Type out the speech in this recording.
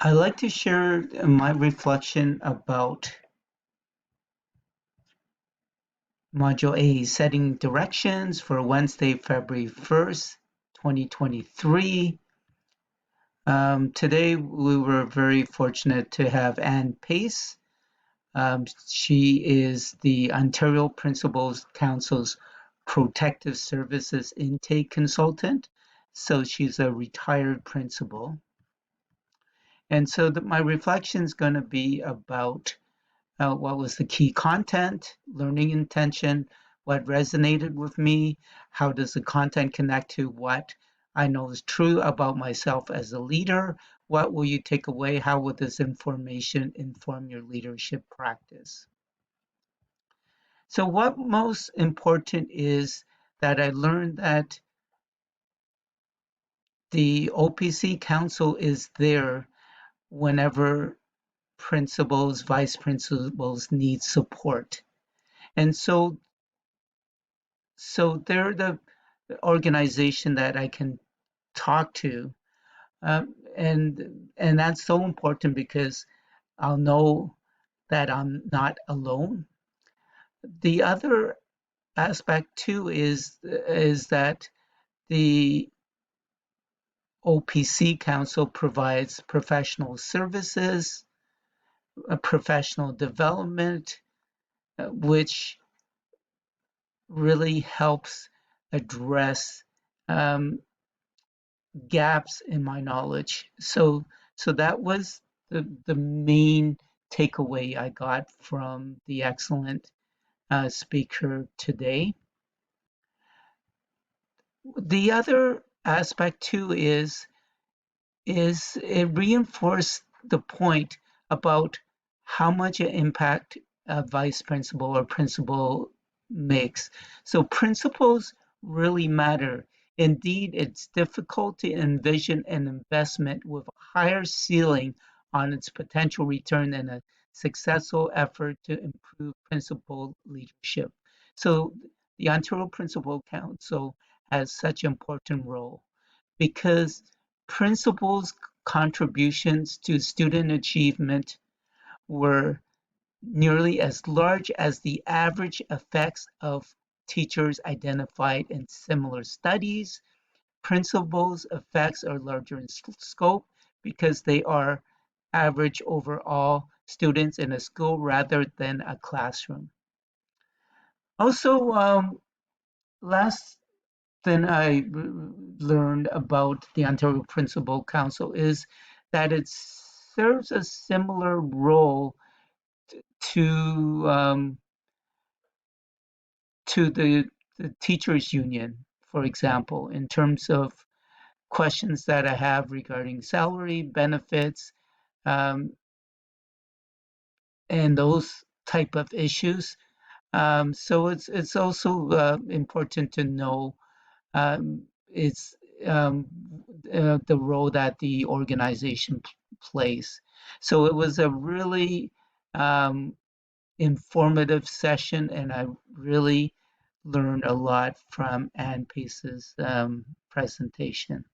I like to share my reflection about Module A, setting directions for Wednesday, February 1st, 2023. Today, we were very fortunate to have Ann Pace. She is the Ontario Principals Council's Protective Services Intake Consultant. So she's a retired principal. And so my reflection is going to be about what was the key content, learning intention, what resonated with me, how does the content connect to what I know is true about myself as a leader, what will you take away, how will this information inform your leadership practice. So what most important is that I learned that the OPC Council is there whenever principals, vice principals need support. And so they're the organization that I can talk to, and that's so important because I'll know that I'm not alone. The other aspect too is that the OPC Council provides professional services, professional development, which really helps address um, gaps in my knowledge. So that was the main takeaway I got from the excellent speaker today. The other aspect too is it reinforced the point about how much an impact a vice principal or principal makes. So principles really matter. Indeed, it's difficult to envision an investment with a higher ceiling on its potential return than a successful effort to improve principal leadership. So the Ontario Principal Council has such an important role because principals' contributions to student achievement were nearly as large as the average effects of teachers identified in similar studies. Principals' effects are larger in scope because they are average over all students in a school rather than a classroom. Also, last thing I learned about the Ontario Principal Council is that it serves a similar role to the teachers union, for example, in terms of questions that I have regarding salary, benefits, um, and those type of issues. So it's also important to know it's the role that the organization plays. So it was a really um, informative session, and I really learned a lot from Ann Pace's presentation.